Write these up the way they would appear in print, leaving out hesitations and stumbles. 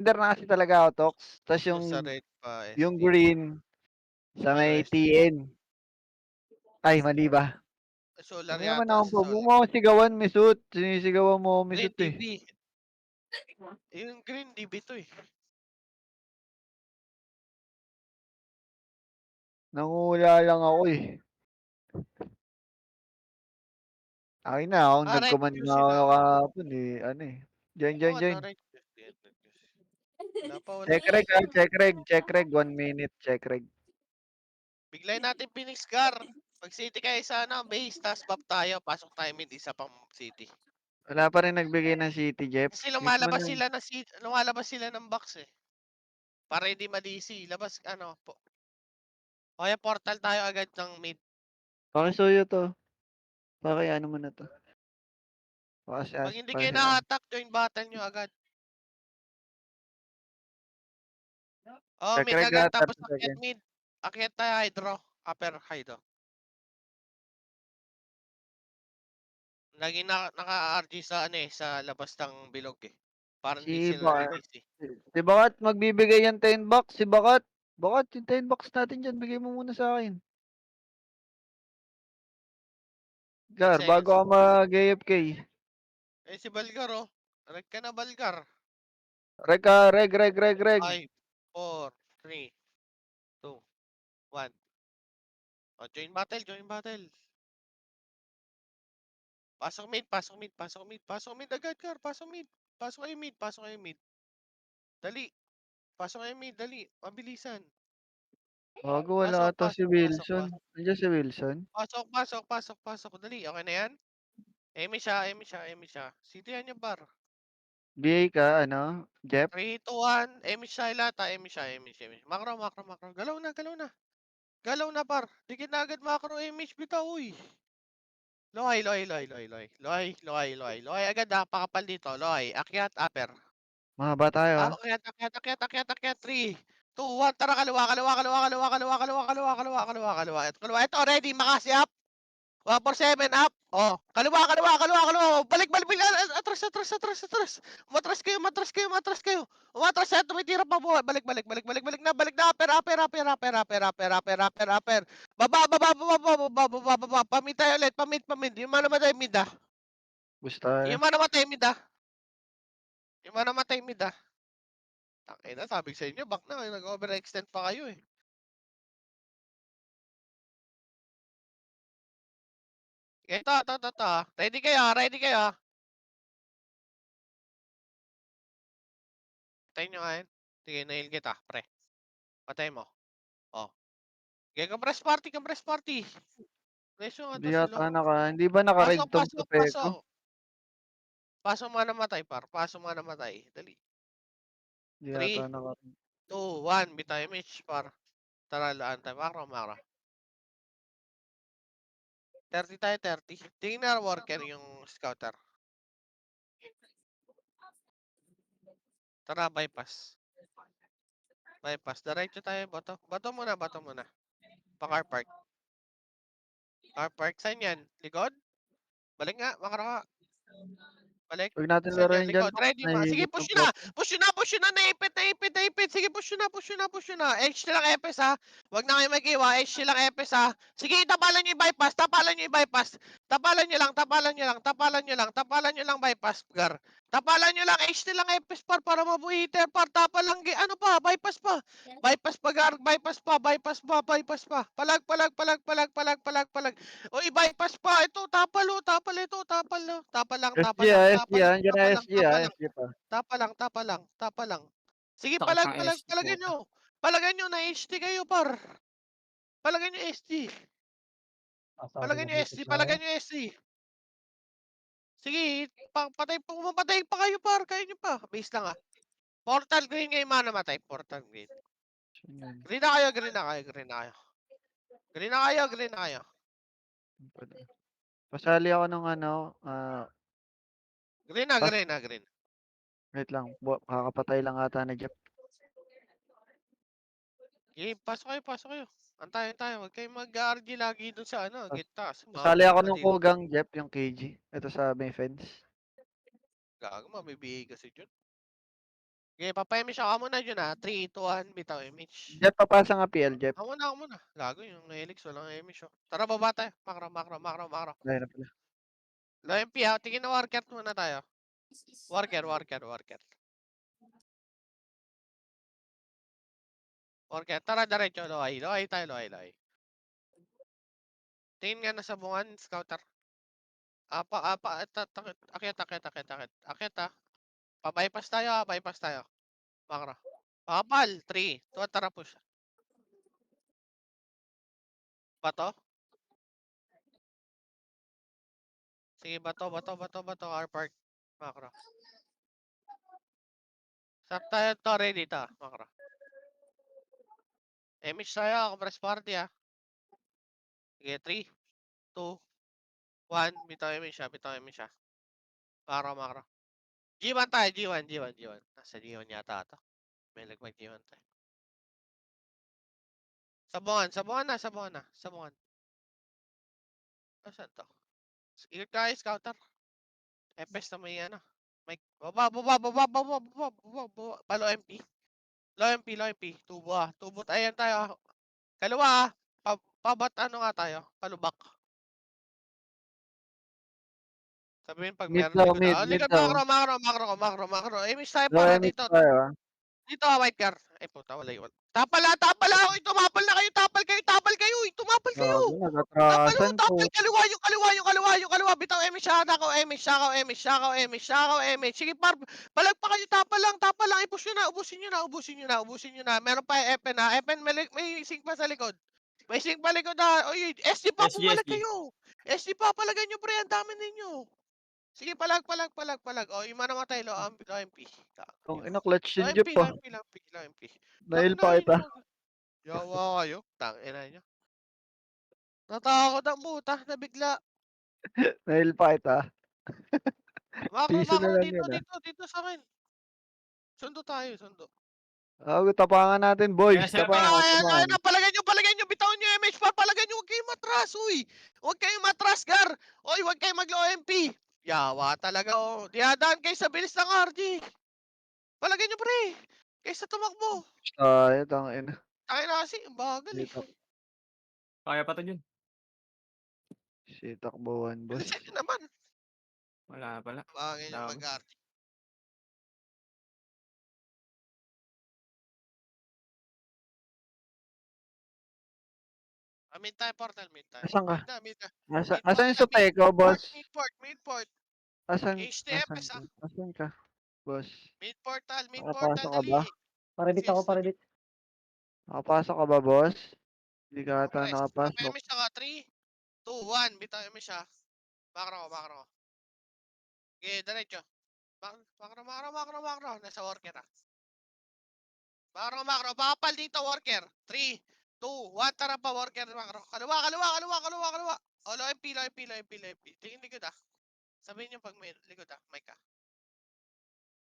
Under na kasi talaga ako, Tox. Tas So, sa red pa, yung SD. green sa Ano, may SD? TN. Ay, mali ba? Solar Huwag mo naman yata, akong sa huwag solar. mo akong sigawan, Mesut. Sinisigawan mo ako, Green Mesut, eh. DB. Yung green DB to eh. Nangungula lang ako, eh. Akin na, ako Red nag-command Q nga ako sila. kahapon, eh. Ano, eh. Join, Oo join, nga, join. na-red Q. Red Q. Wala pa, wala Check pa. reg, ah. Check reg, check reg. 1 minute, check reg. Biglayin natin Phoenix Gar. Pag City kayo sa ano, base, tas buff tayo. Pasok tayo mid, isa pang City. Wala pa rin nagbigay ng city, Jeff. Kasi Click mo lumalabas na. sila na lumalabas sila ng box eh. Para hindi ma-DC. Labas, ano, po. O kaya portal tayo agad ng mid. Pakisuyo to. Ano mo na to. Pag hindi kayo Paki-ask. na-attack, join battle nyo agad. Oh, Check mid reg, agad, ah. tapos 30 akyat seconds. mid. Akyat tayo hydro. Upper hydro. Lagi naka-RG sa ano eh, sa labas ng bilog eh. Parang Si di sila Bakat. release eh. Si Bakat magbibigay yan 10 bucks. Si Bakat. Bakat, yung 10 bucks natin dyan. Bigay mo muna sa akin. 10 Gar, bago seconds ka lang. mag-AFK. Eh si Balgar oh. Rek ka na Balgar. Reg ka, reg. 5, 4, 3, 2, 1. O, join battle, join battle. Pasok mid, pasok mid, pasok mid. Pasok mid agad, Gar. Pasok mid. Pasok kayo mid, pasok kayo mid. Dali. Pasok kayo mid, dali. Mabilisan. Bago wala Pasok, ata si pasok, pasok, Wilson. pasok. Nandiyan si Wilson. Pasok, pasok, pasok, pasok. Dali, okay na yan? Emi siya, emi siya, emi siya. City yan yung bar. BA ka, ano? Jeff? 3, 2, 1. Emi siya ilata, emi siya, emi siya, emi siya. Makro, makro, makro. Galaw na, galaw na. Galaw na par. Dikit na agad makro, emi bitaw, uy. Lohay, lohay, lohay, lohay, lohay. Lohay, lohay, lohay. Lohay agad ha, pakapal dito. Lohay, akyat, upper. Mahaba tayo, ah. Akyat, akyat, akyat, akyat, akyat. 3, 2, 1. Tara, kaliwa, kaliwa, kaliwa, kaliwa, kaliwa, kaliwa, kaliwa, kaliwa, kaliwa, kaliwa. Ito, kaliwa. Ito, ready, makasi up. 147 up. Oh, kaliwa, kaliwa, kaliwa, kaliwa. Balik, balik, balik. Atras, atras, atras, atras. Umatras kayo, umatras kayo, umatras kayo. Umatras na, tumitira pa buhay. Balik, balik, balik, balik, balik na, balik na. Upper, upper, upper, upper, upper, upper, upper, upper, upper. Baba, baba, baba, baba, baba, baba, baba. Pamid tayo ulit, pamid, pamid. Yung mana matay mid ah. Gusto tayo. Yung mana matay mid ah. Yung mana matay mid ah. Tangina, sabi sa inyo, back na, nag-overextend pa kayo eh. Ito. Ready kayo, ready kayo. Patayin nyo ngayon. Sige, nail kita, pre. Patay mo. Oh. Okay, compress party, compress party. Presyo nga Hindi to sila. yata hindi ba naka-red Pasok, tong pasok, Topeko? pasok. Pasok mo na matay, par. Pasok mo na matay. Dali. Hindi yata 3, naka-red. 2, 1. Bitay image, par. Tara, laan tayo. Makro, makro. 30 tayo, 30. Tingin na worker yung scouter. Tara, bypass. Bypass. Diretso tayo, bato. Bato muna, bato muna. Pa car park. Car park, saan yan? Likod? Balik nga, makro ka. Balik. Huwag natin Saan yan? laruin dyan, Likod. Tox. Ready ma. Sige, Nahihigit ng push nyo na. photo. Push nyo na, push nyo na. Naipit, naipit, naipit. Sige, push nyo na, push nyo na, push nyo na. Edge na lang epes ha. Huwag na kayo mag-iwa. Edge nyo lang epes ha. Sige, tapalan nyo yung bypass. Tapalan nyo yung bypass. Tapalan nyo lang, tapalan nyo lang, tapalan nyo lang, tapalan nyo lang bypass, Gar. Tapalan nyo lang, Edge na lang epes par para mabuhiter par. Tapal lang, ano pa, bypass pa. Bypass pa, Gar. Bypass pa, bypass pa, bypass pa. Palag, palag, palag, palag, palag, palag, palag. O i-bypass pa. Ito, tapal o, tapal ito, tapal o. Tapal lang, SG, tapal lang, ah. SG, tapal ah. lang, Andiyan na tapal lang, SG, ah. tapal lang. SG pa. Tapa lang, tapa lang, tapa lang. Sige, Sakit ng SG palagan puta. nyo. Palagan nyo, na-HD kayo, par. Palagan nyo SD. Sasabi Palagan mo nyo dito SD, sa palagan nyo SD. Sige, pumapatay pa kayo, par. Kaya nyo pa. Base lang ah. Portal green ngayon mana matay. Portal green. Green na kayo, green na kayo, green na kayo. Green na kayo, green na kayo. Pasali ako ng ano, Green na, pas, green na, green. wait lang. Kakapatay lang ata na Jeff. Okay, pasok kayo, pasok kayo. Antayin tayo. Huwag kayong mag-RG lagi dun sa ano, Pas, gitas. pasali Mabuhay ako pa ng dito. Kogang, Jeff, yung KG. Ito sa may fence. Gago, mabibigay kasi dyan. Sige, papa-image ako muna dyan 3, 2, 1, bitaw image. Jeff, papasa nga PL, Jeff. Ako muna. Gago yung Helix, walang image oh. Tara, baba tayo. Makro. Ayun na pala. Low MP tingin na Warcat muna tayo. Warcat. Warcat, tara diretso, loay tayo, loay. Tingin nga nasa bungan, scouter. Akyat Pa-bypass tayo. Makro. Papal, 3, 2, tara push. Bato. Sige, bato, R-park. Makro. Sap tayo to, ready to, makro. Image tayo, compress party Sige, 3, 2, 1, bitaw image siya. Makro. G1 tayo, G1. Nasa G1 yata ito. May lagmag G1 tayo. Sabungan na. Asan to? Ikot kayo, scouter. FS na may May baba. Palo MP. Low MP. Tubo tayo tayo. Kaliwa Pabat nga tayo? Palubak. Sabihin pag Mid meron daw, likod. mid Likod daw. makro. Image tayo Low para mid dito. tayo, Dito, white car. Ay, puta, wala yun. Tapal ako. Tumapal na kayo. Tapal kayo. Tumapal kayo. Gago, nag-atrasan ko. Tapal. Kaliwa. Bitaw, Emish. Sige, palag pa kayo. Tapal lang. Ubusin nyo na. Meron pa Epen Epen, may sink pa sa likod. Oy, SD pa, pumalag kayo. SD pa, palagan nyo, pre. Ang dami ninyo. Sige, palag. O, yung mga namatay, low MP. Kung ina-clutch Low din, Jeff, MP. Nail Tangina pa kita. nyo. Yawa kayo. Tangina nyo. Natakot ang puta. Nabigla. Nail pa kita. Piso na Makro. lang Dito, yun, dito sa akin. Sundo tayo. Tapangan natin, boys. Kaya sila Tapangan. Ayun na, palagay nyo. Bitawan nyo yung MH pa. Palagay nyo. Huwag kayong matras, uy. Huwag kayong matras, gar. Uy, huwag kayong mag-low MP. Yawa talaga, oh. Diadaan kayo sa bilis ng RG. Palagay nyo, pre. Kaysa tumakbo. Tayo, tangina. Tayo na kasi. Ang bagal, eh. Kaya pa to yun. Si takbuhan, boss. Bilisan nyo naman. Wala pala. Bagay nyo Dami. mag-RG. Mid tayo, portal. Mid tayo. Asan ka? Mid na. Asan yung Soteco, boss? Mid-port. Asan HTFS, ka? Asan ka, boss? Mid-portal, Nakapasok ka ba? dali. Paredit ako, paredit. Nakapasok ka ba, boss? Hindi ka ata Compress. nakapasok. Papa-MS siya ka, 3, 2, 1. Bitaw MS siya. Makro. Okay, diretso. Makro. Nasa worker Makro. Papal dito, worker. 3, 2, 1. Tara pa, worker. Makro. Kaliwa. O, low MP. Tingin likod Sabihin nyo pag may likod May ka.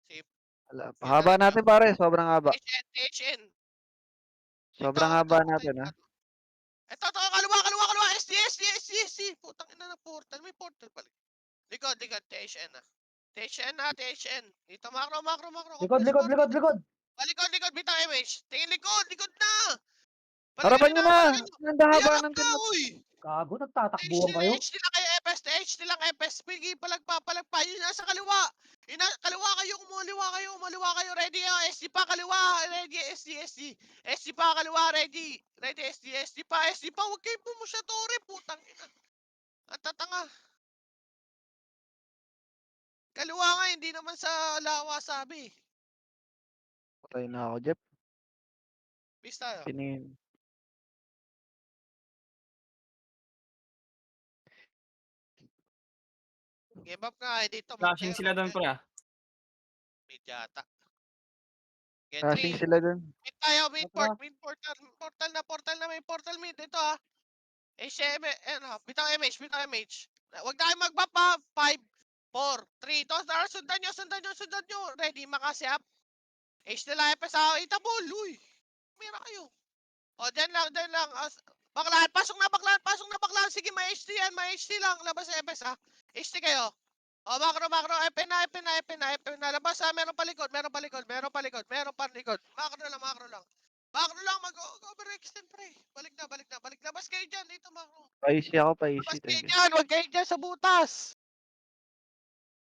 Safe. Wala. Okay, Pahaba diretso. natin, pare. Sobrang haba. THN. Sobrang haba natin, ha? Ito, kaliwa. SD. Putang ina ng portal. May portal pala. Likod. THN THN. Dito, makro. Likod. Likod. Bitaw image. Tingin likod na. Harapan nyo na! Palagay nyo. Ang haba Iharap ng na, tinap. uy. Gago, nagtatakbuhan kayo. THD lang kayo, FS. Pigi, palag pa. Yun nasa kaliwa. Kaliwa kayo, umaliwa kayo. Ready, SD pa, kaliwa. Ready, SD. SD pa, kaliwa, ready. Ready, SD pa. Huwag kayo pumusya, tore, putang ina. Ang tatanga. Kaliwa nga, hindi naman sa lawa sabi. Patay na ako, Jeff. Peace tayo. Pinin. Give up nga, dito. Flashing sila doon, pre. Mid yata. Get Passing 3. sila dun. Mid tayo, Basta. portal na, may portal mid. Ito HM, bitaw MH. Huwag tayo mag-bap 5, 4, 3, sundan nyo. Ready, makasi up. H nila FS itabol, uy. Mira kayo. O, dyan lang. Baklaan, pasok na baklaan. Sige, may HT yan, lang. Labas sa FS HT kayo. Oh, makro, makro, epe na, epe na, epe na, epe na. Labas ha, meron pa likod, meron pa likod, meron pa likod, meron pa likod. Makro lang, makro lang. Makro lang, mag-overextend, pre. Balik na, balik na, balik. Labas kayo dyan, dito, makro. Pa-easy ako, Labas pa-easy. kayo Thank you. dyan, huwag kayo dyan sa butas.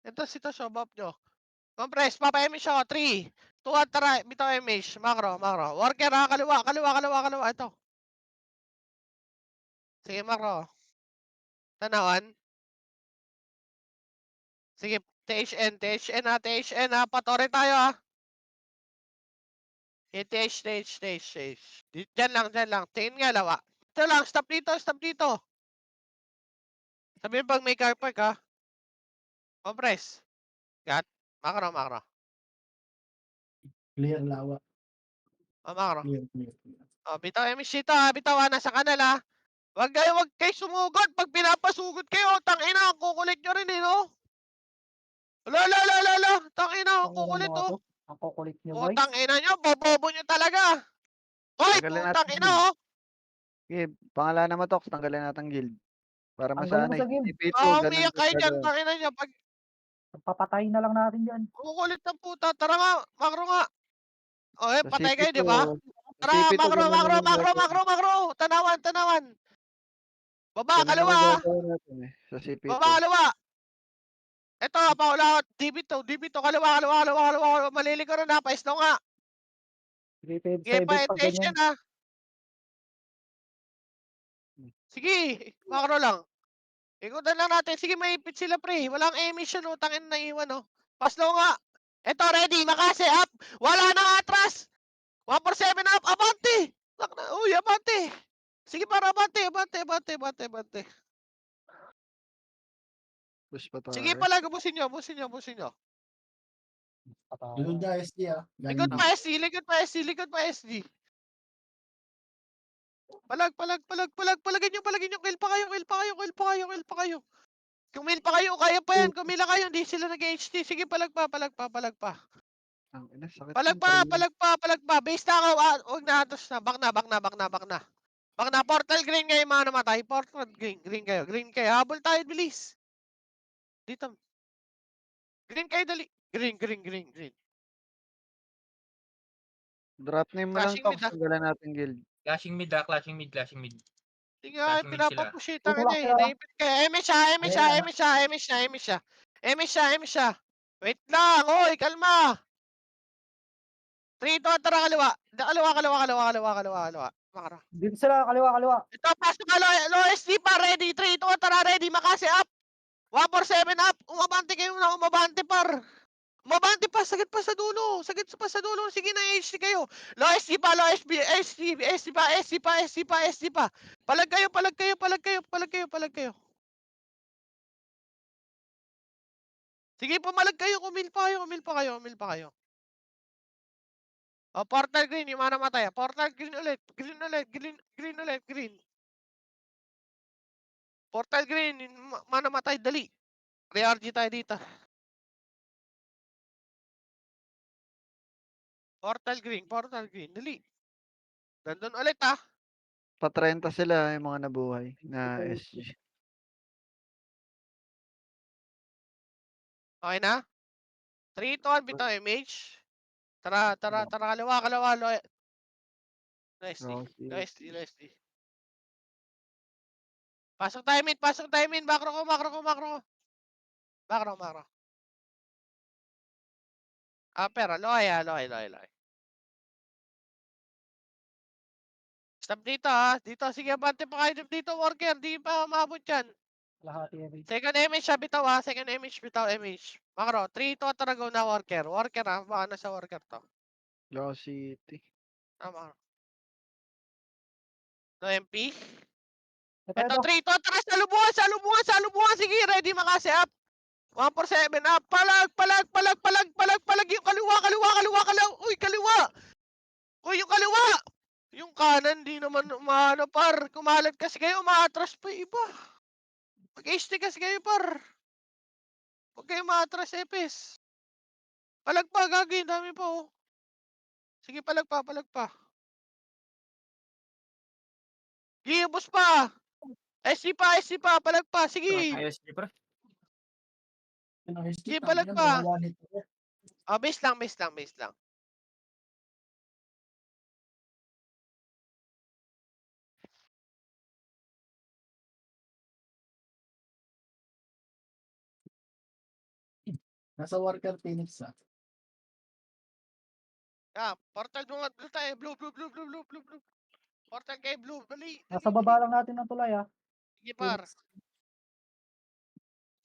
Ito, sitwasyon, bop nyo. Compress, papa-emish ako, 3, 2, at tara, bitaw emish. Makro, makro. Worker ha, kaliwa, kaliwa, kaliwa, kaliwa. Ito. Sige, makro. Tanawan. Sige, THN, THN ha, THN ha. Patore tayo ha. TH. Diyan lang. Tingin nga lawa. Ito lang, stop dito, stop dito. Sabihin pag may car park ha. Compress. Got. Makro, makro. Clear lawa. Makro. Clear. Bitaw emish dito ha, bitaw ha, nasa kanal ha. Wag kayo sumugod. Pag pinapasugod kayo, tangina, ang kukulit nyo rin eh, no? Ala, tangina, ang Ang kukulit mga oh. to. Ang kukulit nyo, boys. Putang ina nyo, bobobo nyo talaga. Hoy, Tanggalin putang natin ina yun. oh. Okay, pangalanan mo, Tox. Tanggalin natin guild. Para Tanggalin mo masanay. sa guild. CP2, ganun Umiyak kayo dyan, gagawin. tangina nyo. Pag Papatayin na lang natin dyan. kukulit ng puta, tara nga, makro nga. Sa Patay kayo, CP2, di ba? sa Tara, CP2, ganun naman gagawin. makro. Tanawan. Baba, Ganun naman kaliwa. gagawin natin eh. Sa CP2. Baba, kaliwa. Ito, paula, DB2, kaliwa. Malilikaran na, paislaw nga. 357 Sige, pag ganyan. pa-attention ha. Sige, makro lang. Ikutan lang natin. Sige, may ipit sila, pre. Walang emission, utangin na iwan, oh. Paslaw nga. Ito, ready, makase, up. Wala nang atras. 147 up, abante. Uy, abante. Sige, para abante. Push pa tayo. Sige pala, busin nyo. Likod Patay. ka SD ah. Likod Galing pa SD. Palagin nyo. Kill pa kayo. Kumil pa kayo, kaya pa yan. Kumila kayo, hindi sila nag-HT. Sige, palag pa. Ang ina, sakit Palag ng pa. Base na ako. Huwag na atos na. Back na. Back na. Portal green kayo, mga namatay. Portal green. Green kayo. Habol tayo, bilis. Dito. Green kayo, dali. Green. Drop name mo lang, Flashing Tox. mid, ah. Tanggalan natin guild. Clashing mid. Sige nga, Flashing mid sila. pinapapushita ka Tulak niya eh. sila. Naipit ka. Emish siya. Wait lang. Hoy, kalma. 3, 2, tara kaliwa. Kaliwa. Makara. Dito sila, kaliwa. Ito, pasok ka, low SD pa, ready. 3, 2, tara, ready. Makasi up. 147 up. Umabante kayo na, Umabante pa, sagad pa sa dulo. Sige na, HD kayo. Low SD pa. SD pa. Palag kayo. Sige, pumalag kayo. Kumil pa kayo. Oh, portal green, yung mga namatay. Portal green ulit. Green. Portal green, yung mga namatay, dali. Re-RG tayo dito. Portal green, dali. Nandun ulit ah. Pa-30 sila yung mga nabuhay na SG. Okay na? 3, 2, 1, bitaw MH. Tara, kaliwa. Low SD. Pasok tayo mid. Macro ko. Macro. Pero loy. Stop dito ha. Dito, sige, abante pa kayo dito, worker. Di pa umabot yan. Lahati yan. Second image siya, bitaw ha. Second image, bitaw image. Macro, 3, 2, tara, go na, worker. Worker ha, baka nasa worker to. Law City. Tama. No MP. Ito. Ito, 3, 2, tara, salubungan. Sige, ready, makasi up. 147 up. Palag. Yung kaliwa. Uy, kaliwa. Uy, yung kaliwa. Yung kanan, di naman umano, par. Kumalat kasi kayo, umaatras pa yung iba. Mag-HD kasi kayo, par. Huwag kayo maatras, Epes. Palag pa, gagawin. Dami pa, oh. Sige, palag pa. Giyabos pa. SC pa. Palag pa. Sige. ISG, pre. Sige, palag pa. Base lang, base lang, base lang. Nasa Worker Phoenix Portal blue tayo. Blue. Portal kay blue. Bali. Nasa baba lang natin ng tulay Sige, par.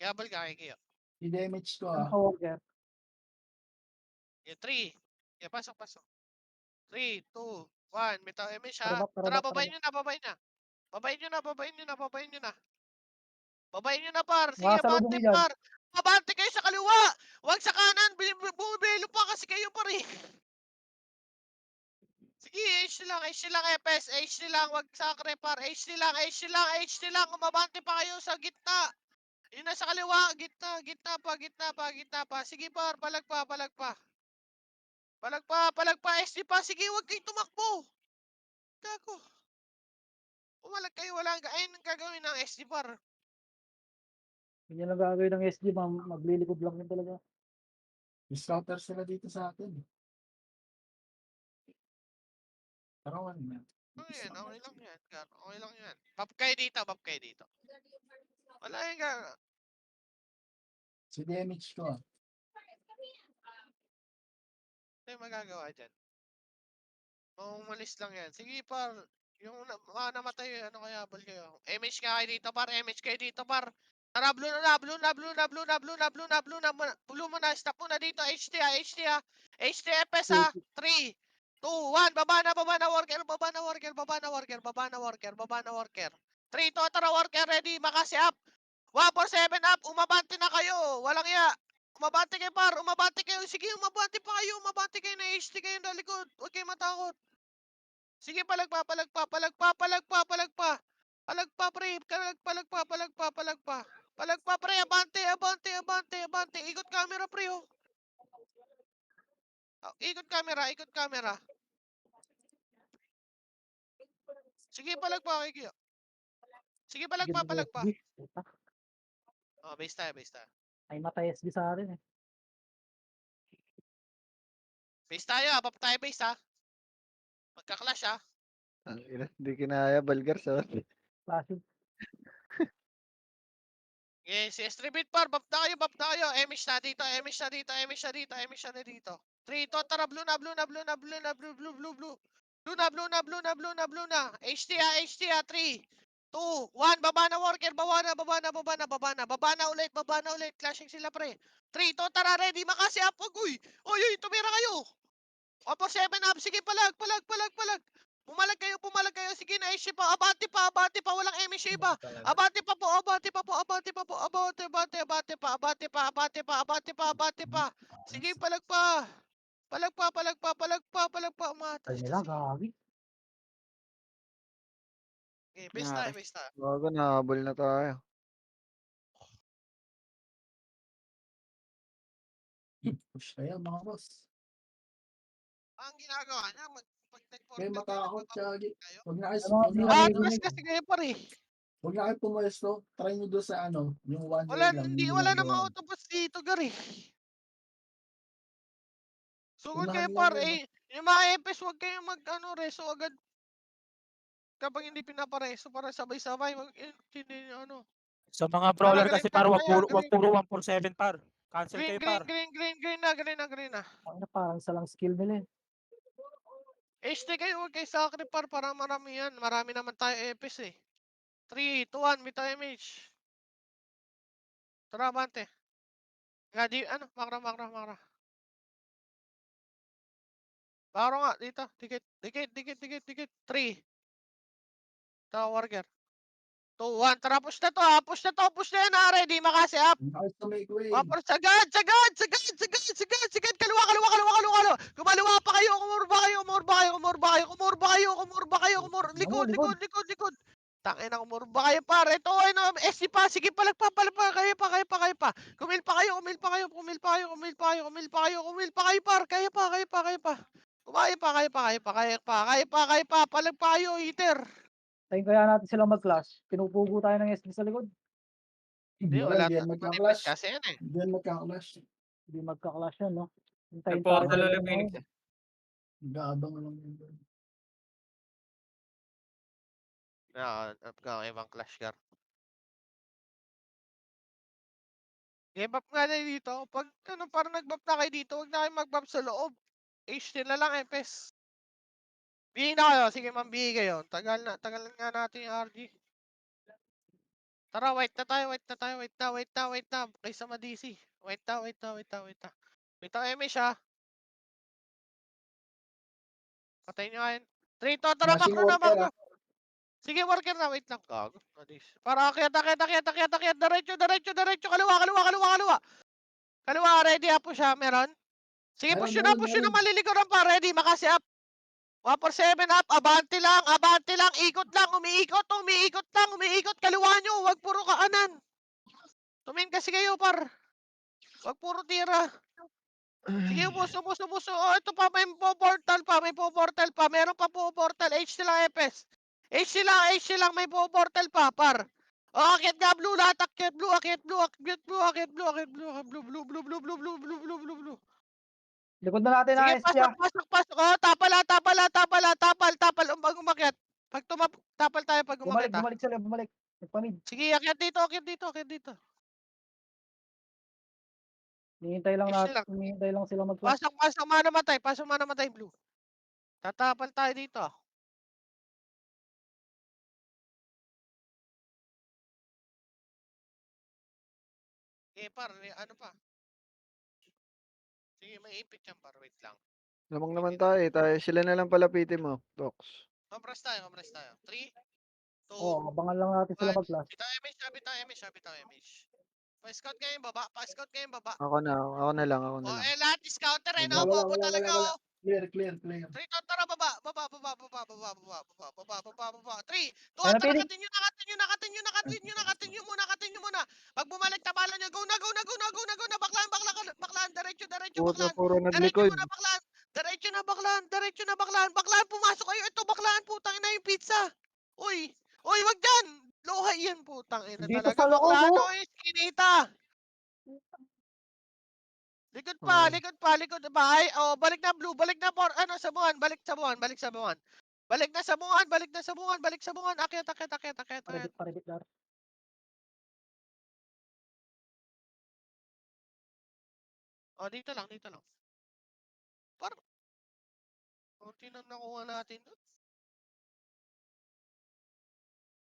Gabal ka kay Kiyo. I-damage ko Ano ka, Walker? 3. Yeah, pasok. 3, 2, 1. Bitaw image ha. Tara, Tara, tara. babayin nyo na. Babayin nyo na, par. Sige, Mga abante, salubungin dyan. par. Abante kayo sa kaliwa. Huwag sa kanan. Bumibelo pa kasi kayo, par eh. Sige, H lang, FS. H lang, wag sakre, par. H lang. Umabante pa kayo sa gitna. Yun na sa kaliwa. Gitna pa. Sige, par. Palag pa. SD pa. Sige, huwag kayong tumakbo. Gago. Umalag kayo, ayun ang gagawin ng SD par. Hindi lang gagawin ng SG, maglilikod lang yun talaga. Scouter sila dito sa atin. Tarawan na. Okay lang yan. Okay lang yan. Bab kayo dito. Wala yung gagawin. Si damage ko Ito yung magagawa dyan. Umalis lang yan. Sige par. Yung namatay, ano kaya bal kayo? MH ka kayo dito par. Tara, blue na. Blue mo na. Stop mo na dito. HT FS ha. 3, 2, 1. Baba na worker. 3, 2, tara worker ready. Makasi up. 147 up. Umabante na kayo. Walang ya. Umabante kayo par. Sige, umabante pa kayo. Na HT kayo na likod. Huwag kayo matakot. Sige, palag pa. Palag pa, pre. Abante. Ikot camera, pre, oh. Ikot camera. Sige, palag pa, Kikyo. Sige, palag pa. Puta, Base tayo. ay matay SG sa akin eh. Base tayo, abap tayo base, ha. Magka-clash, ha. Ang ina, hindi kinaya, Balgar, sorry. Flashing. Yes, Street par, bap na kayo. Emish na dito. 3, 2, tara, blue na. Blue na. HT ha, 3, 2, 1, baba na worker, baba na ulit, clashing sila pre. 3, 2, tara, ready, makasi up, uy, tumira kayo. 7 up, sige, palag. Pumalag kayo, sige na, HT pa, abante pa, walang MSH ba? Abante pa. Sige, palag pa. Umatras Ay nila, kasi. gagi. Okay, base tayo. Bago nahabol na tayo. Push kayo mga boss. Ang ginagawa niya, pag Kayo matakot, Chagi. kayo. Huwag na kayo, Ano, huwag na ano, kayo, Atras kasi kayo pare. huwag na kayo pumuesto. Try nyo doon sa yung one way lang. Wala namang autobus dito, Gary. Sugod kayo Unahan lang par, yun, yung mga EPS, huwag kayong reso agad. Kapag hindi pinapareso para sabay-sabay, hindi Sa mga brawler galing kasi par par, wag kaya, puro, wag galing. puro 147 par. Cancel kayo par. Green na. Ay na, parang isa lang skill nila eh. HT kayo, huwag kayo sakri par, para marami yan. Marami naman tayo EPS eh. 3, 2, 1, may tayo image. Tara, bante. Nga, makra. Makra nga, dito. Dikit. 3. Tawa, warger. 2, 1. Tara, push na to ha. Push na yan ha. Ready, makasi up. Huwag na kayo to make way. Wapor, sagad. Kaliwa. Kumaliwa pa kayo. Kumurba kayo. Likod. Tangin na kumurba kayo par. Ito, SC pa. Sige, palag pa. Kaya pa. Kumil pa kayo par. Kaya pa. Palag pa kayo, heater. Tayo kaya natin silang mag-clash. Pinupugo tayo ng SG sa likod. Hindi, Wala, wala. hindi yan Manipis magka-clash. kasi yan eh. Hindi yan magka-clash. Hindi magka-clash yan, no? Hintayin tayo Nagportal dun, ulit no? Phoenix eh. Nag-aabang lang yun doon. Ibang clash car. I-buff nga na dito. Pag ano, parang nag-buff na kayo dito, huwag na kayo mag-buff sa loob. HD na lang, FS. Bigay na kayo. Sige, mambigay kayo. Tagal nga natin yung RG. Tara, white na tayo, white na tayo, white na. Kaysa ma-DC. White na. Wait na, Eme siya. Patayin nyo kayo. 3 to, tara, Flashing macro na, worker, macro. Sige, worker na, wait lang. Gago. Para akyat. Diretso. Kaliwa, ready up po siya, meron. Sige, Meron, push meron. na, malilikuran pa, ready, makasi up. 147 up, abante lang, ikot lang, umiikot, kaliwa nyo, wag puro kaanan. Tumingin kasi kayo, par. Wag puro tira. Sige, ubos. Oh, ito pa, may po-portal pa. Meron pa po portal, HC lang, FS. HC lang, may po-portal pa, par. Oh, akit nga, blue, lahat, akit, blue. Likod na natin Sige, ang SG, ah. pasok. Oh, tapal. Umakyat. Tapal tayo pag umakyat, ah. Bumalik sila, bumalik. Nagpamid. Sige, akyat dito. HC lang. Hinihintay lang sila mag-flash. Pasok, manamatay, blue. Tatapal tayo dito. Par, ano pa? Sige, may ipit yan, par. Wait lang. Lamang naman tayo, sila na lang palapitin mo, Dox. Compress tayo. 3, 2, Oo, abangan lang natin sila 1. mag-flash. Bitaw image. Pa-scout kayo yung baba. Ako na lang. Oh, lahat scouter eh, no? Wala, Bobo wala. talaga, oh. Clear. 3, tara, baba. 3, 2, Ayun, tara, Phoenix. katin nyo muna. Pag bumalik, tabalan nyo, go na. Baklaan, diretso, Puta, baklaan. puro Diretso naglikod. muna, baklaan. Baklaan, pumasok kayo. Ito, baklaan, putang ina yung pizza. Uy, wag dyan. Lohay yan, putang ina Dito talaga. sa loob, Baklaan, oh. oh, iskinita. Likod pa. Ay, oh, balik na blue, sa buwan. Balik sa buwan. Balik sa buwan. Akyat. Paribit, Dar. Oh, dito lang. Parang, konti na nakuha natin doon.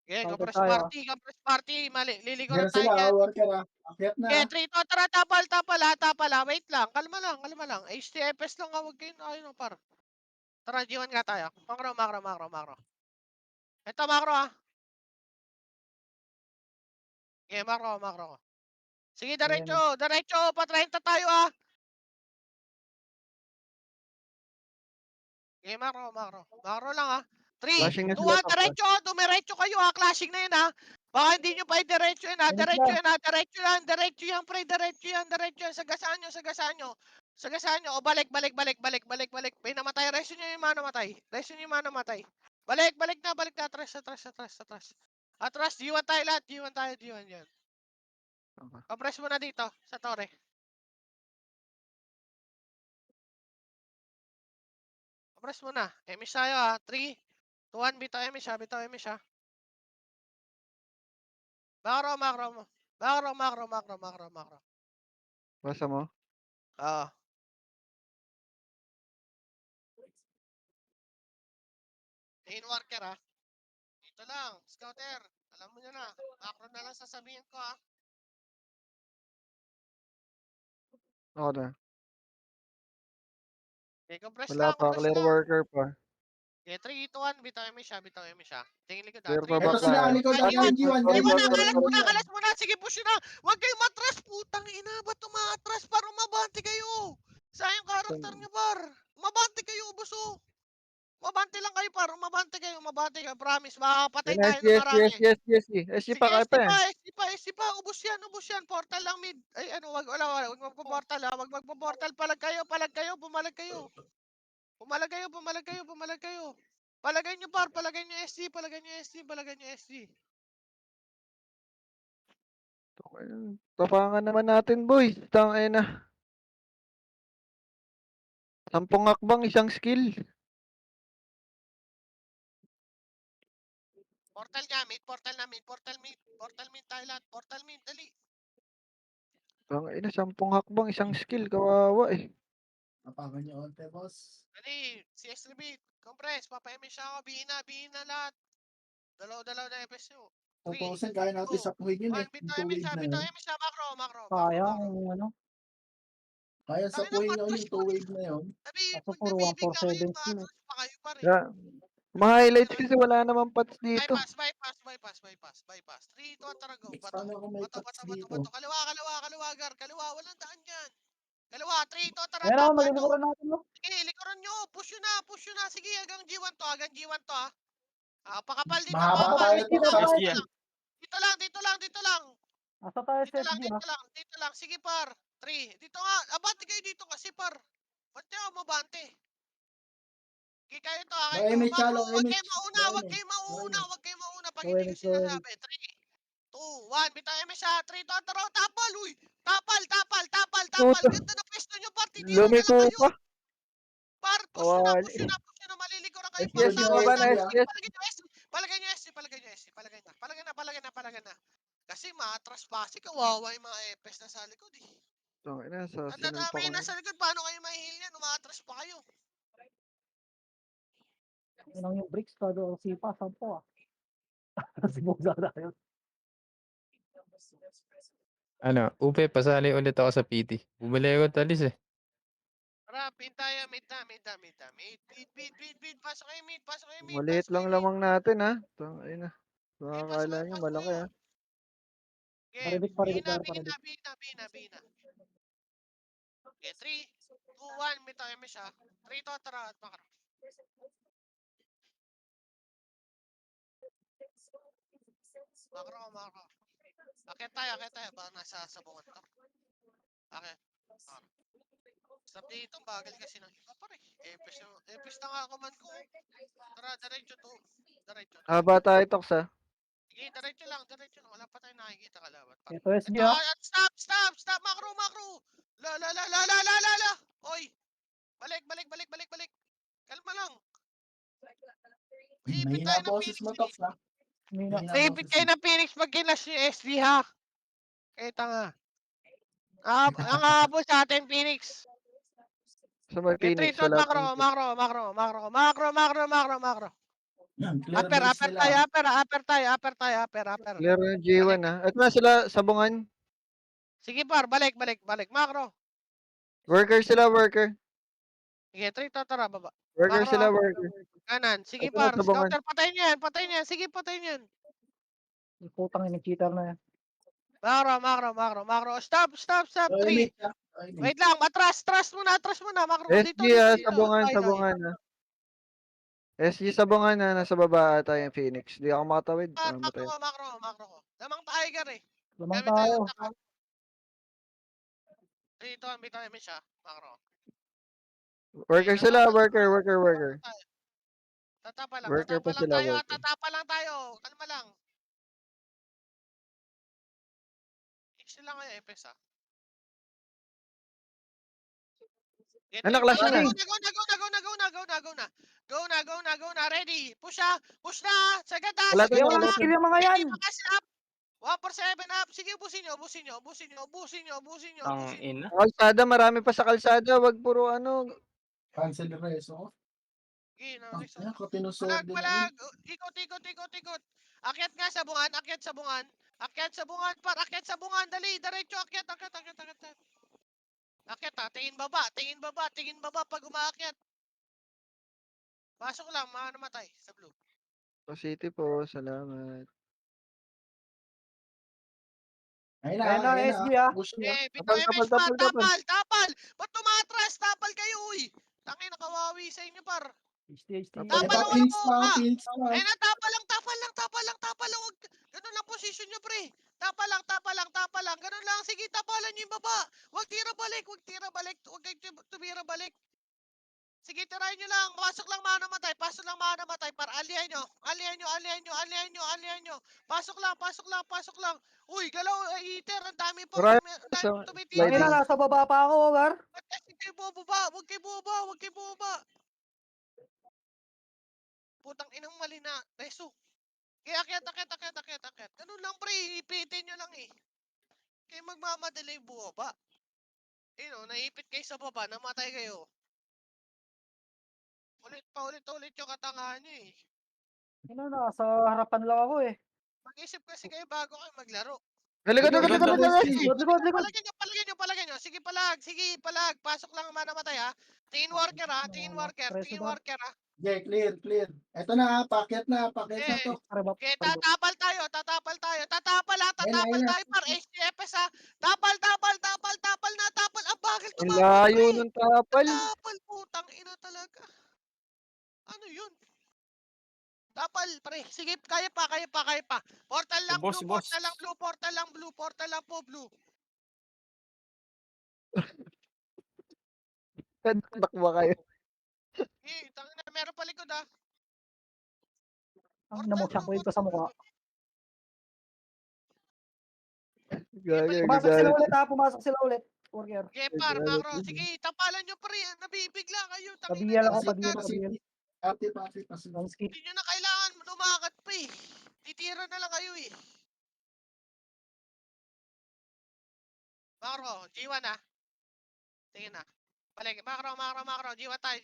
Okay, Counter compress tayo, ah. party. Mali, lilikuran Meron tayo sila, dyan. worker, akyat na. Okay, 3 to, tara, tapal. Wait lang, kalma lang. HTFS lang, huwag kayo, ayun, par. Tara, G1 nga tayo. Macro. Ito, macro, ah. Okay, macro. Sige, diretso, pa-30 tayo, ah. Okay, macro. Macro lang, ah. 3, Flashing na 2, sila, 1, Dox. diretso kayo, ah. Clashing na yun, ah. Baka hindi nyo pa diretso yun, ah. Diretso yan, pre. Diretso yan. Sagasaan nyo. O, balik. May namatay. Reso nyo yung manamatay. Balik na. Atras. G1 tayo lahat. G1 yan. Okay. Compress mo na dito, sa torre. Compress mo na. Emish tayo, ah. 3, 2, 1. Bitaw emish, ah. Macro. Basa mo? Oo. Main worker, ah. Dito lang, scouter. Alam mo na. Macro na lang sasabihin ko, ah. Ako na. Okay, compress Wala lang. pa, clear worker pa. Okay, 3, 2, 1. Bitaw emish, ah. Tingin likod, ah. Clear 3, pa 2, Ito 1. sila, bakla. likod, G1, G1. G1 na, G1. kalas mo na. Sige, push na. Huwag kayong matras, putang ina. Ba't tumatras? Para umabante kayo. Sayang karakter niyo, par. Umabante kayo, buso. Umabante lang kayo, par. Umabante kayo. Promise, makakapatay Yan, tayo ng marami. SG Sige, pa, kaya pa eh. SD pa. Ubus yan. Portal lang mid. Ay, ano, wag magpo-portal, ha. Wag magpo-portal. Palag kayo. Bumalag kayo. Palagay nyo, par. Palagay nyo SD. Tapangan naman natin, boys. Tangina. 10 hakbang, isang skill. Portal gamit, portal namin, portal mid tayo lahat, portal mid, dali. Tangina, 10 hakbang, isang skill. Kawawa eh. Tapakan niyo onte, boss. Dali, CS repeat, compress, papa-MS siya ako, bihin na lahat. Dalaw na FS nyo. 3, 2,000, kaya natin 2, sapuhin yun 1, eh. Yung two wave na bitaw yun. MS siya, makro. Kaya yung ano. Kaya Tangina, sapuhin yun matras yung pa two rin. wave na yun. Sabi, Kaso pag puro nabibig na kayo, 147 skill eh. matras pa kayo pa rin. Yeah. Ma-highlights kasi wala namang pats dito. Bypass. 3, 2, tara, go. Bato. Paano kung may touch dito? Kaliwa, gar. Kaliwa, walang daan dyan. Kaliwa, 3, 2, tara, Ayan ako, tapa, no. malilikuran natin no. Sige, likuran nyo. Push nyo na. Sige, hanggang G1 to, ah. Pakapal dito, Mahaba pakapal. tayo, Dito Tox, lang, ah. dito lang. Dito lang. Asa tayo sa SG ha? Dito lang. Sige, par. 3. Dito nga. Abante kayo dito kasi, par. Ba't nyo mabante? Sige, kayo to, No kayo to. image, Makro, no huwag image. kayo mauna. No Huwag image. kayo No mauna. image. Huwag kayo mauna pag No hindi ko image, no image. sinasabi. 3, 2, 1. Bitaw MS siya. 3, 2, taro. Tapal, uy. Tapal. Puta. Ganda na pwesto nyo, par. Titira na Lumiko lang kayo. pa. Par, push Kawali. nyo na. Maliliko na kayo. SG, Par, SG, Nyo, baba tapal na, SG, na. ah. SG. Palagay nyo SC. Palagay na. Kasi maatras pa. Kasi kawawa yung mga EPS na sa likod eh. Tangina, sa At sinampa dadami ko yung na. nasa likod. Paano kayo mahihil yan? Umaatras pa kayo. Yun yung bricks, kado ang sipa, 10 ah. Smoke na tayo. Ano, Upe, pasali ulit ako sa PT. Bumili ako talis eh. Tara, pin tayo. Mid. Pasok kayo mid. Maliit lang lamang natin ha. Tangina. Makakala nyo malaki ha. Okay, Paridik, bina. Okay, 3, 2, 1. May tayo siya. 3 to, tara. At makara. Makro. Akit tayo. Baka nasa sabungan to. Akit. Stop dito, bagal kasi ng iba pa rin. Epis na nga command ko. Tara, diretso to. Haba tayo, Tox ha. Sige, diretso lang. Wala pa tayong nakikita kalaban. Ito SG Ito, ha. stop. Makro. La. Oy, balik. Kalma lang. Ipit Mahina tayo ang ng boses Phoenix. mo, Tox, ha? Mina. Mahina ang Ipit boses kayo mo. ng Phoenix pag kinas yung SD ha. Kita nga. Ang habol sa atin, Phoenix. Sa may Okay, Phoenix, 3, 2, wala makro. Clear base Upper nila. tayo. clear yung G1 ha. At na sila sabungan. Sige par, balik. Makro. Worker sila, worker. Sige, 3, tara, baba. Worker Makro. sila, worker. Kanan. Sige Ito na par, sabungan. scouter, patayin niyo yan. Sige, patayin niyo yan. Yung putang ina cheater na yan. Makro. Stop. No 3. image, ha? No image. Wait lang, atras muna. Makro, SG dito. ha, sabungan ha. SG sabungan ha, nasa baba ata yung Phoenix. Di ako makatawid. Matay. Makro. Lamang tiger eh. Lamang Gamit tayo tayo. ng takot. Dito, may tayo siya. Makro. Worker sila, worker. Tatapa Worker pa sila, worker. Tatapa lang tayo. Kalma lang. X lang kayo, Epes ha. Anak, last Go na. na. Ready. Push na. Sagad na. Wala Hindi tayong ako wala skill yung mga yan. Hindi makas up. 1 for 7 up. Sige, busin nyo. Ang ina. Kalsada, marami pa sa kalsada. Wag puro ano. Cancel the rest, oh. Sige, Ang ina, katinusod din na Palag. Ikot. Akyat nga sa bungan. Akyat sa bungan. Dali. Diretso. Akyat. Akyat ha. Tingin baba pag umaakyat. Pasok lang. Namatay sa blue. City po, salamat. Ayun Ayan na, na. SG, ha? Push nyo. Bitaw Tapal. MS pa. Tapal. Ba't tumatras? Tapal kayo, uy. Tangin, nakawawi sa inyo, par. HT. Tapal Ito, lang, Phoenix wala pa. Ayun na, tapal lang. Wag, ganun lang position nyo, pre. Tapal lang. Ganun lang. Sige, tapalan nyo yung baba. Huwag tira balik. Huwag kayo tumira balik. Sige, tirahin nyo lang. Pasok lang manamatay. Para alihan nyo. Pasok lang, pasok lang, pasok lang. Uy, galaw, iter, ang dami po, Marami ang dami sa po tumitira. Tangina, sliding. nasa baba pa ako, Gar. Huwag kayo bubaba, huwag kayo bubaba, huwag kayo bubaba. Putang inang mali na, beso. Kaya akyat. Ganun lang pre, ipitin nyo lang eh. Kayo magmamadali bubaba. Naipit kayo sa baba, namatay kayo. Ulit yung katangahan nyo eh. Nasa harapan lang ako eh. Mag-isip kasi kayo bago kayo maglaro. Likod. Palagyan nyo. Sige, palag. Pasok lang namatay ha. Tingin worker ha. Okay, clear. Eto na, packet na to. Okay, tatapal tayo. Tatapal tayo par HDFS ha. Tapal na. Ang bakit Ang tumapal layo pre? ng tapal. Tapal putang ina talaga. Ano yun? Tapal pre. Sige, kaya pa. Portal lang Boss, blue, boss. portal lang po blue. Takbo kayo. Tangina, meron pa likod ha. Ang namukha ko ito sa mukha. Pumasok sila ulit. Worker. Okay, par, macro. Sige, tapalan nyo pre. Nabibigla kayo. Pabiyal ako, Tangina, pabiyal. Active. Don't skip. hindi nyo na kailangan lumakat pre. Titira na lang kayo eh. Macro, G1 ha. Tingin na. Balik, macro. G1 tayo,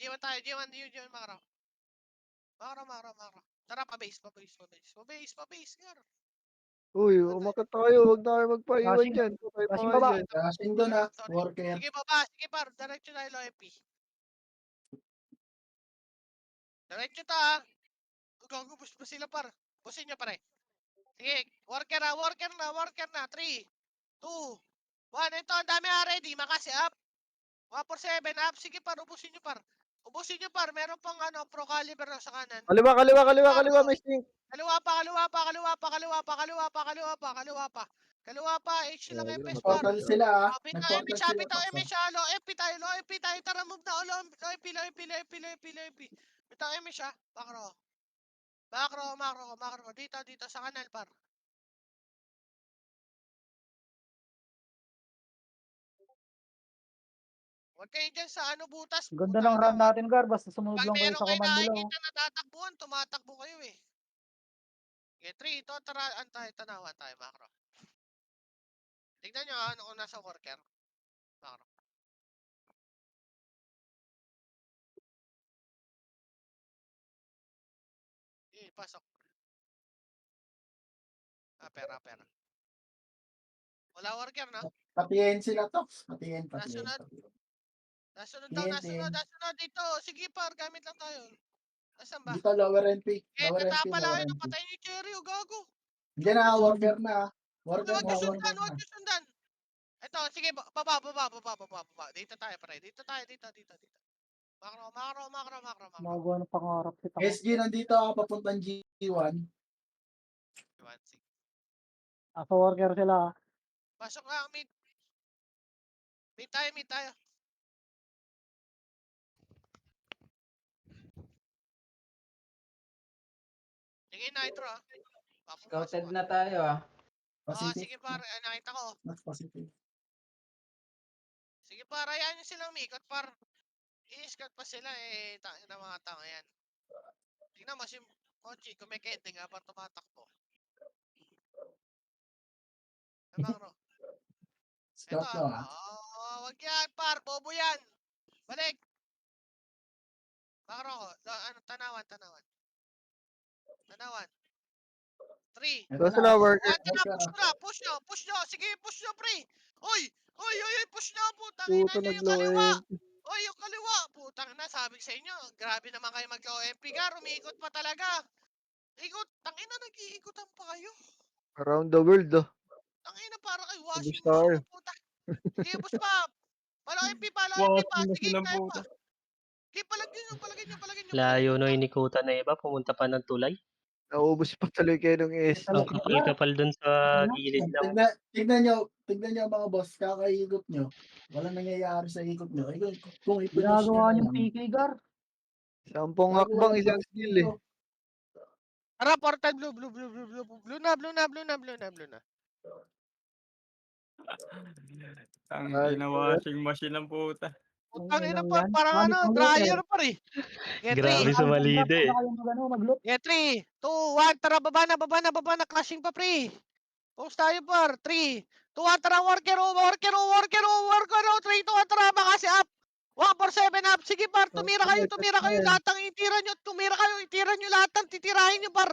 macro. Macro. Tara, pa-base. Gar. Uy, umakit tayo. Huwag na kayo magpaiwan dyan. Patay pa Rushing kayo baba. dyan. Rushing doon na, Sorry. worker. Sige, baba. Sige, par. Diretso tayo, LOFP. Diretso ta ha. Gagubos pa sila par. Busin nyo pare. Sige, worker na. 3, 2, 1. Ito, ang dami na ready. Makasi up. 147 up. Sige par, ubusin nyo par. Meron pang pro caliber na sa kanan. Kaliwa. May stink. Kaliwa pa. H lang FS par. Portal sila ah. Bitaw Nag-portal MH, sila. bitaw MH, low FP tayo. Tara, move na. Low FP. Bitaw MH ha. Macro. Dito sa kanal par. Huwag kayo dyan sa butas. Ganda ng run natin, Gar. Basta sumunod Pag lang kayo meron sa kayo command nila. nakikita na tatakbuhan, tumatakbo kayo eh. Okay, 3, ito, tara, tanawan tayo, macro. Tignan nyo kung nasa worker. Macro. Pasok. Pera. Wala worker na. Patiyen sila to. Patiyen. Nasunod. Patiyen. Dito. Sige par, gamit lang tayo. Asan ba? Dito lower NP. Lower NP. Napatay ni Cherry, gago. Diyan na, worker na. Huwag nyo sundan. Ito, sige, baba. Dito tayo, pre. Dito. Macro. Magawa ng pangarap kita. SG, nandito ako papuntang G1. Nasa worker sila. Pasok lang, mid. Mid tayo. Sige, nitro ah. Scouted na tayo ah. Sige par, nakita ko. Mas positive. Sige par, ayan nyo silang mikot par. I-scout pa sila eh, na mga tanga yan. Tingnan mo si Mochi, kumikete nga pa tumatakbo. Macro. Scout Ito, lang ah. wag yan par, bobo yan. Balik. Macro ko, tanawan. 3. Ito Sila worker. Push nyo. Sige, push nyo, pre. Uy, push nyo, putang Puto ina nyo yung nag-low kaliwa. end. Yung kaliwa. Putang ina, sabi sa inyo. Grabe naman kayo mag-OMP, Gar. Umiikot pa talaga. Tangina, nag-iikutan pa kayo. Around the world, oh. Tangina, para kay washing Ubus tayo. machine, puta. Sige, push pa. Palo MP pa. Sige, kaya pa. Sige, palagyan nyo. Layo no inikutan na iba, pumunta pa ng tulay. Naubos pa tuloy kayo ng S. Ang kapal-kapal dun sa gilid lang. Tignan nyo mga boss, kakaikot nyo. Walang nangyayari sa ikot nyo. Kung ipinush nyo Ginagawa na niyong lang. PK, Gar. 10 hakbang, isang skill eh. Tara, portal blue, blue, blue, blue, blue, blue na, blue na, blue na, blue na, blue na. Ang Ay, ina washing machine ng puta. Putang ina Inang par, yan. parang Gamit ano, ng dryer looter. par eh. Okay, Grabe 3, sumalida eh. Mag-loot. okay, 3, 2, 1, tara, baba na, baba na, baba na, clashing pa pre. Post tayo par, 3, 2, 1, tara, worker, worker, worker, worker, 3, 2, 1, tara, makasi up. 147 up, sige par, tumira kayo, lahat ng itira nyo, tumira kayo, itira nyo lahat ng titirahin nyo par.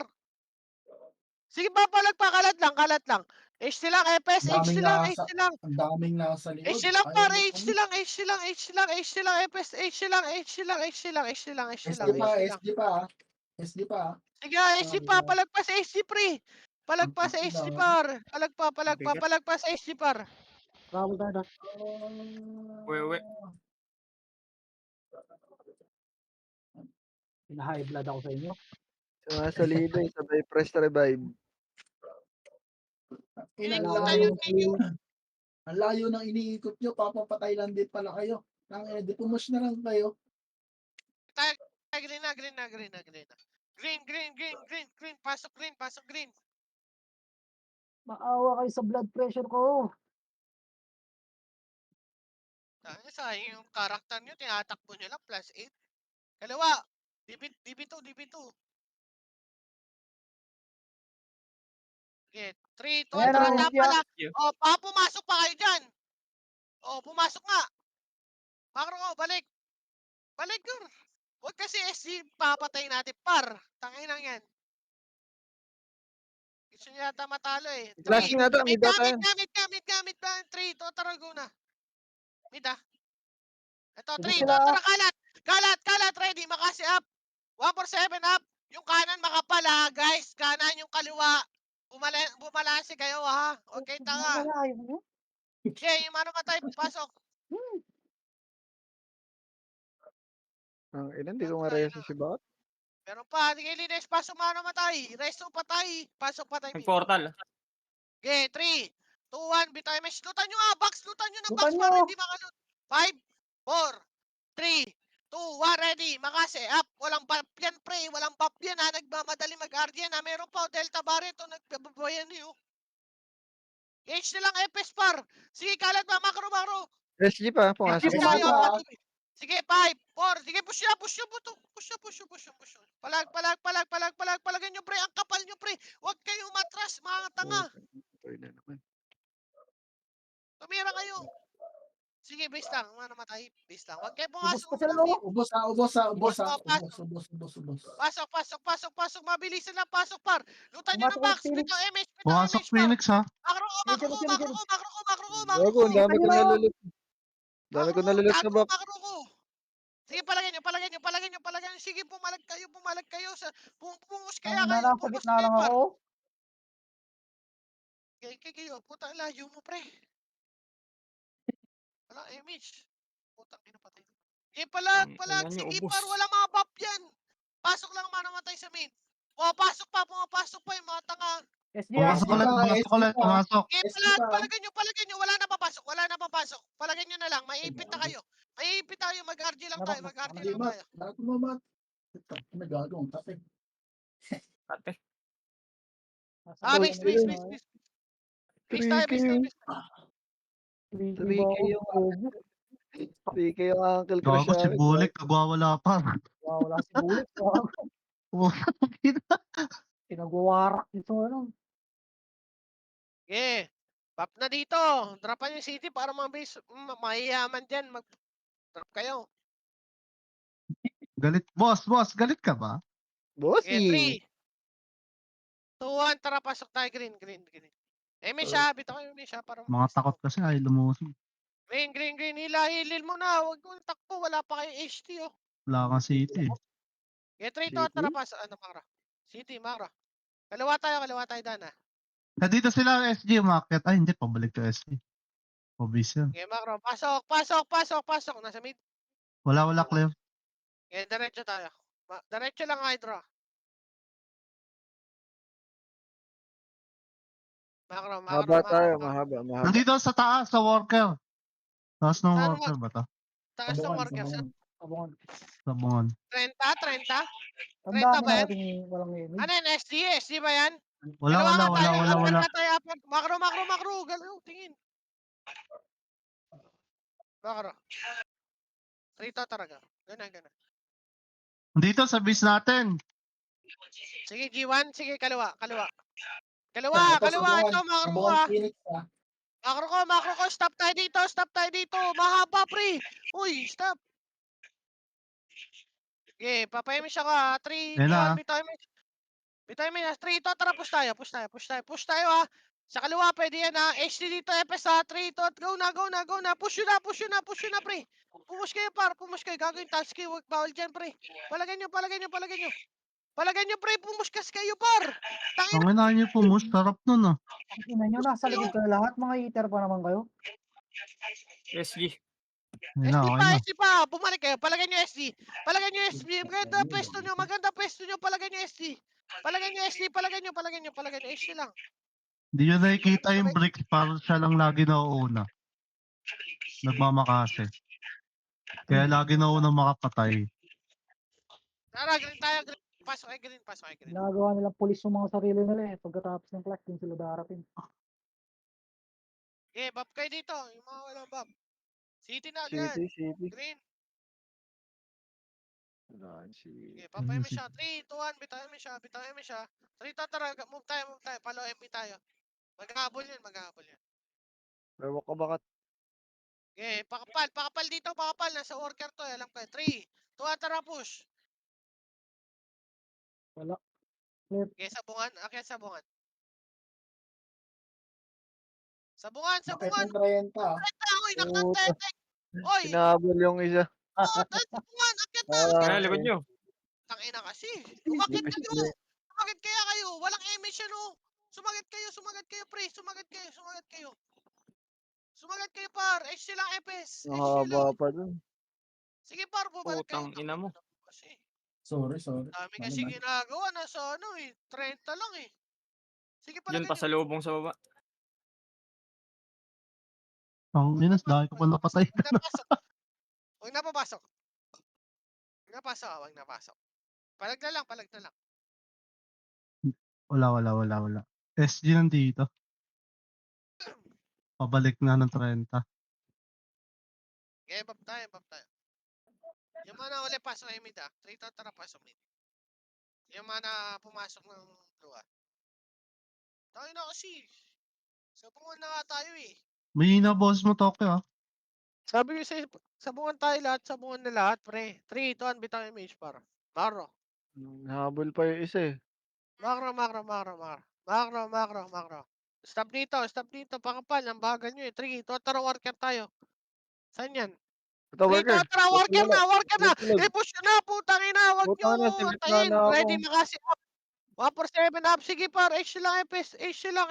Sige pa, kalat lang. HT lang, FS, HT lang, HT lang. Ang daming nasa likod. HT lang Ayaw par, mo HT lang, HT lang, HT lang, HT lang, FS, HT lang, HT lang, HT lang, HT lang, HT lang, SD pa, HT lang. SD pa. SD pa. Sige, HT pa, palagpas HT pre. Palagpas HT par. Palagpas HT par. Travel tayo na. Wewe. High blood ako sa inyo. sumasalido eh, sabay press revive. Iniikutan nyo, Ang layo ng iniikot nyo, papapatay lang din pala kayo. Di pumush na lang kayo. green na. Green. Pasok green. Maawa kayo sa blood pressure ko. Sayang yung karakter nyo, tinatakbo nyo lang, +8. Kaliwa, DB2. Okay, 3, 2, Ayan tara, ang tap pala. O, pumasok pa kayo dyan. O, pumasok nga. Makro ko, balik. Balik ko. Huwag kasi SG papatay natin, par. Tangin lang yan. Gusto niya yata matalo eh. Flashing na to, mid ata yan. Mid ba? 3, 2, tara, go na. Mid ah. Ito, Sige 3, 2, sila. tara, kalat, ready, makasi up. 147 up. Yung kanan makapal ha, guys. Kanan yung kaliwa. Bumalansi kayo ha. Okay, tanga. Okay, yung ano matay, pasok. Ang ina, hindi ko mareso si Bot. Meron pa, sige, linis, pasok mano matay. Resto patay. Pasok patay. Nag-portal. Okay, 3, 2, 1, bitay mesh. Lutan nyo nga, box. Lutan nyo ng box Lutan para nyo. hindi makalut. 5, 4, 3, 2, 1, ready. Makase, up. Walang buff yan, pre. Walang buff yan, ha. Nagmamadali mag-guardian, ha. Meron pa, Delta Barreto. Nagbabayan niyo. H na lang, FS par. Sige, kalat ba, makro. SG pa, pumasok. FS SG tayo, pa. patuloy. Sige, 5, 4. Sige, push na, buto. Push. Palagyan nyo, pre. Ang kapal nyo, pre. Huwag kayo matras, mga tanga. Ito na naman. Tumira kayo. Sige, base lang. Ano matay? Base lang. Huwag kayo Ubus pumasok. pa sila, no? Ubos. Pasok. Mabilisan lang. Pasok, par. Lutan nyo ng Pumasok box. ulit, Phoenix. Bitaw, MH. Pumasok Phoenix ha. Makro Sige. Bago, ang dami ko nalulot. Dami ko nalulot sa box. Makro ko. Sige, palagyan nyo. Sige, pumalag kayo. Pumus kaya Ang kayo. nasa Pumus gitna kayo, lang par. ako. Kayo. Puta, layo mo, pre. Wala, MH. Putang ina patay. Palag. Sige, par. Wala mga buff yan. Pasok lang manamatay sa main. Pumapasok pa yung mga tanga. SG Pumasok ulit. Okay, palagyan nyo. Wala na papasok. Palagyan nyo na lang. Maiipit na kayo. Mag-RG lang tayo. Bakit mamat? Nagagawang kasi. Ate. Base. Base tayo. 3K yung 3K yung uncle crush Gago si namin. Bulik, nagwawala pa. Wala si Bulik. Pinagwawarak ito, ano. Okay. Pop na dito. Dropan yung city para mga base. Mahiyaman dyan. Mag-drop kayo. Galit, boss, galit ka ba? Bossy. Okay, 3, 2, 1. Tara, pasok tayo. Green. May siya. Bito kayo may siya. Para Mga takot kasi ay lumusin. Green. Hilil mo na. Huwag kong takbo. Wala pa kayo HT, oh. Wala kang city. Okay, 3, 2, 1. Tara, pasok. Makra. City, Makra. Kaliwa tayo, Dana. Dito sila SG umakyat. Ay, hindi, pabalik to SG. Obvious yan. Okay, Makra. Pasok. Nasa mid. Wala clear. Okay, diretso tayo. Diretso lang, Hydra. Makro. Mahaba tayo, mahaba. Nandito sa taas, sa worker. Taas ng Saan worker ba to? Taas ng worker. Abangan. Sabungan. 30, 30. Ang 30 dami ba yan? nating walang image. Ano yan, SD? SD ba yan? Wala, Dalawa wala, nga wala, tayo, wala, upper wala. nga tayo, upper. Makro, makro, makro. Galaw, tingin. Makro. 3 to talaga. Ganun. Dito sa base natin. Sige, G1. Sige, kaliwa. Ito, Ito, makro ko sabungan ah. Phoenix Makro ko. Stop tayo dito. Mahaba, pre. Uy, stop. Okay, papayamish ako ah. 3, 2, Yan na, 1, bitaw mo. 3, 2, tara, push tayo ah. Sa kaliwa, pwede yan ah. HD dito, FS ah. 3, 2, go na. Push yun na, pre. Pumush kayo, gagawin task kayo. Huwag bawal dyan, pre. Palagay nyo, pre. Pumush kayo, par. Tangin ang ina niyo pumus, sarap nun ah. Ina nyo, nasa likod kayo lahat. Mga eater pa naman kayo. SG. Yan na, okay na. SD pa. Bumalik kayo. Palagay nyo SD. Maganda pwesto nyo. Palagay nyo SD. Palagay nyo. SD lang. Hindi nyo nakikita yung bricks para siya lang lagi nauuna. Nagmamakase. Kaya lagi nauuna makapatay. Tara, green tayo. Pasok kayo green. Ginagawa nilang pulis yung mga sarili nila eh. Pagkatapos ng clash, din sila darating. Okay, bab kayo dito. Yung mga walang bab. City na agad. City. Green. City. Okay, papay mo siya. 3, 2, 1. Bitayin mo siya. 3, tara. Move tayo. Follow MP tayo. Maghahabol yun. Ewan ko bakit. Okay, pakapal dito. Nasa worker to. Alam ko. 3, 2, 1, tara, push. Wala. Okay, sabungan. Sabungan. Bakit Sabungan. ng 30? Oy, nakatetek. Oy, Pinabol yung isa. sabungan. Akyat na. Kaya likod nyo. Tangina kasi. Umakit kaya kayo. Walang image yan oh. Sumagat kayo, pre. Sumagat kayo, par. HC lang, FS. Mahaba pa dun. Sige, par. Bumalik kayo. Putang ina mo. Kasi, Sorry. dami kasi ginagawa. Nasa 30 lang eh. Sige, Diyan palagay pa sa lubong sa baba. Ang inas, dahil ko pa napatay. Huwag na papasok. Palag na lang. Wala. SG nandito. Pabalik na ng 30. Okay, bab tayo. Yung mga uli pasok ay mid ah. 3 to tara pasok mid. Yung mga pumasok ng blue ah. Tayo na kasi. Sabungan na nga tayo eh. May boss mo, Tokyo ah. Sabi ko sa'yo, sabungan na lahat, pre. 3, 2, 1, bitaw image para. Makro. Habol pa yung isa eh. Makro. Stop dito. Pakapal, ang bagal nyo eh. 3, 2, tara, worker tayo. Saan yan? Ito, 3, 2, worker. tara, worker na. I-push nyo na, putang ina. Huwag nyo Putang ina, sa gitna tayin. na ako. Ready makasi up. 147 up. Sige par, H lang, FS. H lang,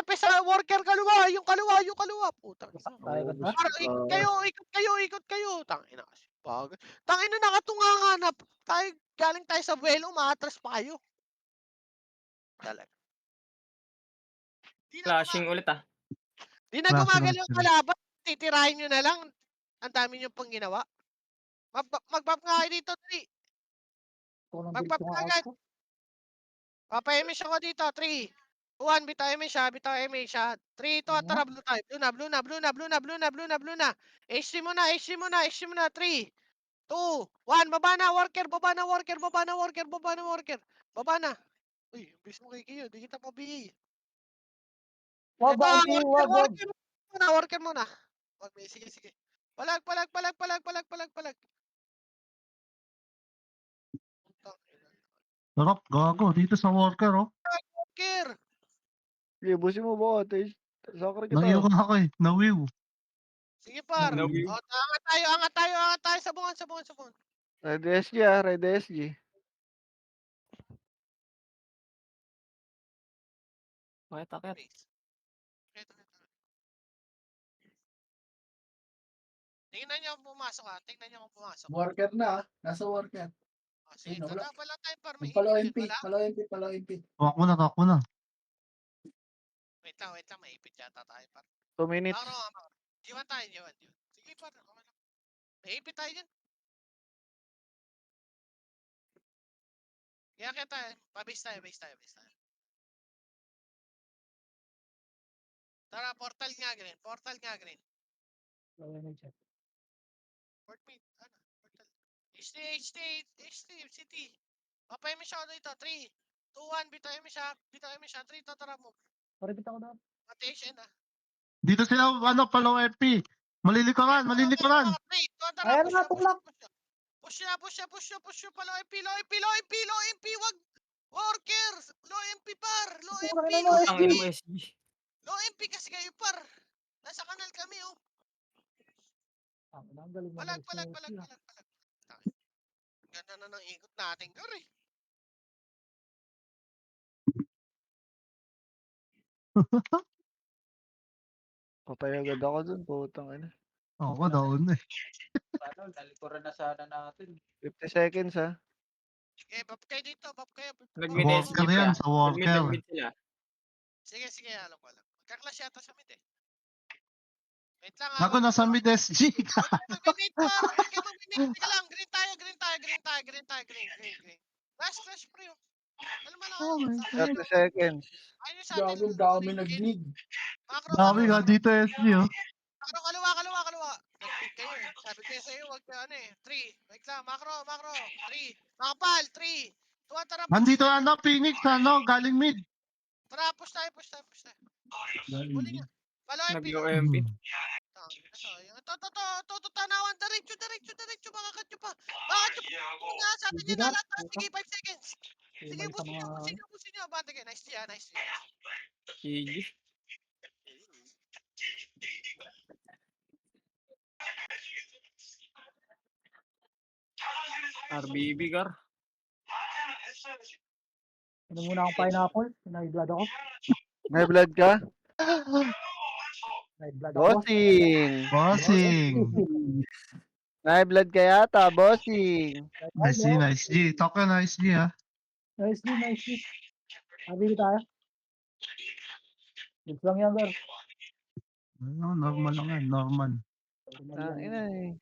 FS. Worker, kaliwa. Yung kaliwa. Putang ina. Tayo ka ba? Parang ikot kayo. Tangina kasi. Bagay. Tangina nakatunga nga na. Galing tayo sa buwelo, maatras pa kayo. Talaga. Flashing ulit ah. Di na gumagal yung kalaban. Titirahin nyo na lang. Ang dami nyo pang ginawa. Mag-bump nga kayo dito, Tri. Mag-bump nga agad. Papayamish ako dito. 3, 2, 1, bitaw siya. 3, 2, tara, blue tayo. Blue na. HC mo na. 3, 2, 1, baba na, worker. Baba na. Uy, bis mo kay Kiyo. Di kita pabi. Wag. Worker muna. Wag, sige. Palag. Sarap, gago. Dito sa worker oh. Worker. Sige, busin mo ba ate? Sakre kita. Naiwan ako eh. Nawiw. Sige par. Nawi. O, angat tayo. Sabungan. Red SG ah, Red SG. Akit. Please. Tingnan niyo kung pumasok ha. Worker na. Nasa worker. Sige, Wala. kalaban lang tayo par. May Follow ipit MP. yun, wala? Follow MP. Tuwak mo na. Wait lang. May ipit yata tayo par. 2 minutes. Makro. Jiwan tayo. Sige par. May ipit tayo dyan. Kaya kita, pa-base tayo, base tayo, base tayo. Tara, portal nga green, portal nga green. Laway na siya. Port mid, ano, portal. HT, city. Papay mo siya dito, 3, 2, 1, bitayin mo siya, 3, tara mo. Paripit ako doon. Attention ah. Dito sila, ano, palaw FP. Malilikaran, malilikaran. 3, tara, Ayan push na, na, push tulak. na, push na. Push na, low MP, wag. Workers! Low MP par! Low MP! Putang ina mo, Low Ang MP! ina mo, SG. Low MP kasi kayo par! Nasa kanal kami oh! Ang galing mo. Palag! Ganda na ng ikot natin, gari. Papayagad ako dun, putang ina. Oo, doon eh. Ano, nalikuran na sana natin. 50 seconds ha. Sige, bab kayo dito, bab kayo. Nag-mid Bab- SG Walker pa. yan, sa Walker. Nag-mid sila. Sige, alam ko. Magka-clash yata sa mid eh. Wait lang Naku, nasa mid SG. Huwag kayo mag-minate par! Huwag kayo mag-minate! Teka lang, green tayo. Clash pre oh. Alam mo na Oh my kayo. 30 seconds. Ayun yung sa atin. Gago, dami nag-need. Macro, Dami nga dito SG, oh. Macro, kaliwa. Nag-pick kayo eh. Sabi ko sa'yo, huwag ka ano eh. 3. Wait lang, macro. 3. Makapal, 3. 2, tara, Nandito ano, Phoenix, ano, galing mid. Tara, push tayo. Huli nyo. Follow MP. Nag-low MP. Sayang. Ito, tanawan. Diretso. Baka katyo pa. Nga, sa atin Hindi yun na. lahat. Sige, 5 seconds. Sige, Balik sa mga... pusin nyo. Bante kayo. Nice. GG. RBB, Gar. Ano muna akong pineapple? Nai-blood ako. May blood ka? Nai-blood ako. Bossing! Bossing. May blood ka yata, bossing! Nice G. Talk ka, nice G, ha. Nice. Nabili tayo. Lips lang yan, Gar. Ano, normal lang yan, normal. Ina eh.